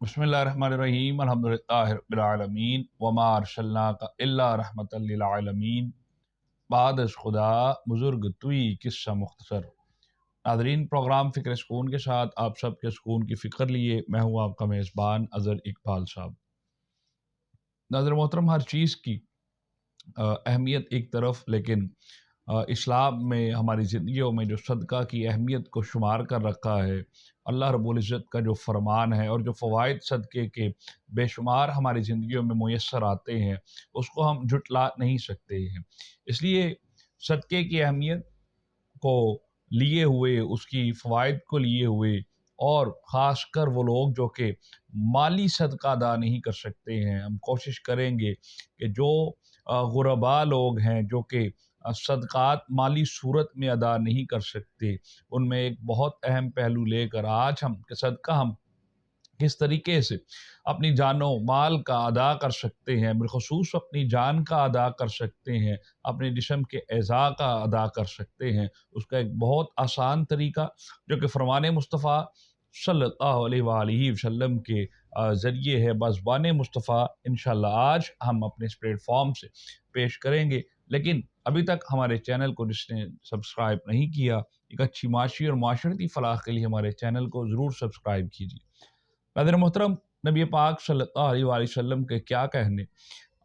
بسم اللہ الرحمن الرحیم الحمدللہ رب العالمین وما ارسلناک الا رحمۃ للعالمین بعد از خدا بزرگ توئی قصہ مختصر۔ ناظرین، پروگرام فکر سکون کے ساتھ آپ سب کے سکون کی فکر لیے میں ہوں آپ کا میزبان اظہر اقبال صاحب۔ ناظر محترم، ہر چیز کی اہمیت ایک طرف، لیکن اسلام میں ہماری زندگیوں میں جو صدقہ کی اہمیت کو شمار کر رکھا ہے، اللہ رب العزت کا جو فرمان ہے اور جو فوائد صدقے کے بے شمار ہماری زندگیوں میں میسر آتے ہیں، اس کو ہم جھٹلا نہیں سکتے ہیں۔ اس لیے صدقے کی اہمیت کو لیے ہوئے، اس کی فوائد کو لیے ہوئے، اور خاص کر وہ لوگ جو کہ مالی صدقہ ادا نہیں کر سکتے ہیں، ہم کوشش کریں گے کہ جو غرباء لوگ ہیں جو کہ صدقات مالی صورت میں ادا نہیں کر سکتے، ان میں ایک بہت اہم پہلو لے کر آج ہم کہ صدقہ ہم کس طریقے سے اپنی جان و مال کا ادا کر سکتے ہیں، بالخصوص اپنی جان کا ادا کر سکتے ہیں، اپنے جسم کے اعضاء کا ادا کر سکتے ہیں، اس کا ایک بہت آسان طریقہ جو کہ فرمان مصطفیٰ صلی اللہ علیہ وآلہ وسلم کے ذریعے ہے، بزبان مصطفیٰ انشاءاللہ آج ہم اپنے اس پلیٹ فارم سے پیش کریں گے۔ لیکن ابھی تک ہمارے چینل کو جس نے سبسکرائب نہیں کیا، ایک اچھی معاشی اور معاشرتی فلاح کے لیے ہمارے چینل کو ضرور سبسکرائب کیجیے۔ ناظرین محترم، نبی پاک صلی اللہ علیہ وآلہ وسلم کے کیا کہنے،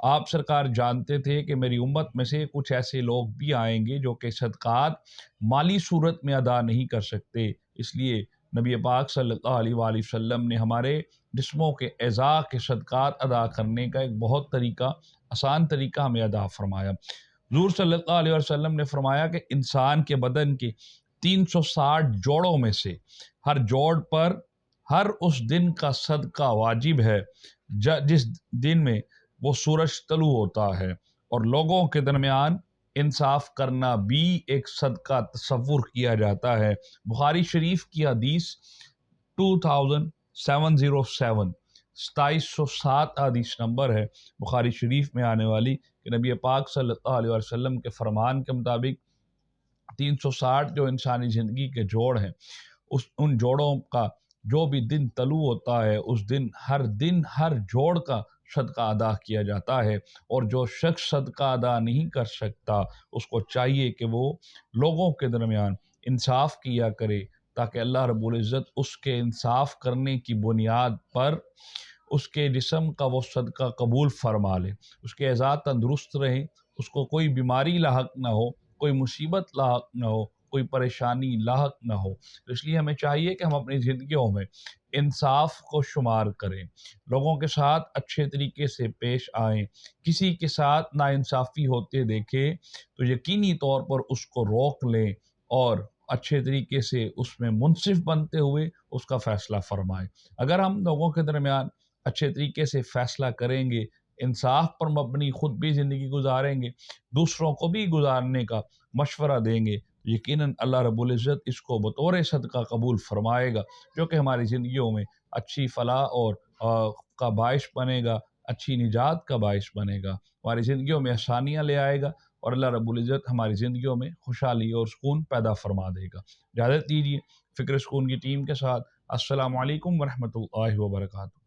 آپ سرکار جانتے تھے کہ میری امت میں سے کچھ ایسے لوگ بھی آئیں گے جو کہ صدقات مالی صورت میں ادا نہیں کر سکتے، اس لیے نبی پاک صلی اللہ علیہ وآلہ وسلم نے ہمارے جسموں کے اعضاء کے صدقات ادا کرنے کا ایک بہت طریقہ، آسان طریقہ ہمیں ادا فرمایا۔ حضور صلی اللہ علیہ وسلم نے فرمایا کہ انسان کے بدن کے 360 جوڑوں میں سے ہر جوڑ پر ہر اس دن کا صدقہ واجب ہے جس دن میں وہ سورج طلوع ہوتا ہے، اور لوگوں کے درمیان انصاف کرنا بھی ایک صدقہ تصور کیا جاتا ہے۔ بخاری شریف کی حدیث 2707 2707 حدیث نمبر ہے بخاری شریف میں آنے والی، کہ نبی پاک صلی اللہ علیہ وسلم کے فرمان کے مطابق 360 جو انسانی زندگی کے جوڑ ہیں، ان جوڑوں کا جو بھی دن طلوع ہوتا ہے، اس دن ہر جوڑ کا صدقہ ادا کیا جاتا ہے، اور جو شخص صدقہ ادا نہیں کر سکتا اس کو چاہیے کہ وہ لوگوں کے درمیان انصاف کیا کرے، تاکہ اللہ رب العزت اس کے انصاف کرنے کی بنیاد پر اس کے جسم کا وہ صدقہ قبول فرما لے، اس کے اعضاء تندرست رہیں، اس کو کوئی بیماری لاحق نہ ہو، کوئی مصیبت لاحق نہ ہو، کوئی پریشانی لاحق نہ ہو۔ اس لیے ہمیں چاہیے کہ ہم اپنی زندگیوں میں انصاف کو شمار کریں، لوگوں کے ساتھ اچھے طریقے سے پیش آئیں، کسی کے ساتھ ناانصافی ہوتے دیکھیں تو یقینی طور پر اس کو روک لیں، اور اچھے طریقے سے اس میں منصف بنتے ہوئے اس کا فیصلہ فرمائیں۔ اگر ہم لوگوں کے درمیان اچھے طریقے سے فیصلہ کریں گے، انصاف پر مبنی خود بھی زندگی گزاریں گے، دوسروں کو بھی گزارنے کا مشورہ دیں گے، یقیناً اللہ رب العزت اس کو بطور صدقہ قبول فرمائے گا، جو کہ ہماری زندگیوں میں اچھی فلاح اور کا باعث بنے گا، اچھی نجات کا باعث بنے گا، ہماری زندگیوں میں آسانیاں لے آئے گا، اور اللہ رب العزت ہماری زندگیوں میں خوشحالی اور سکون پیدا فرما دے گا۔ اجازت دیجیے فکر سکون کی ٹیم کے ساتھ، السلام علیکم ورحمۃ اللہ وبرکاتہ۔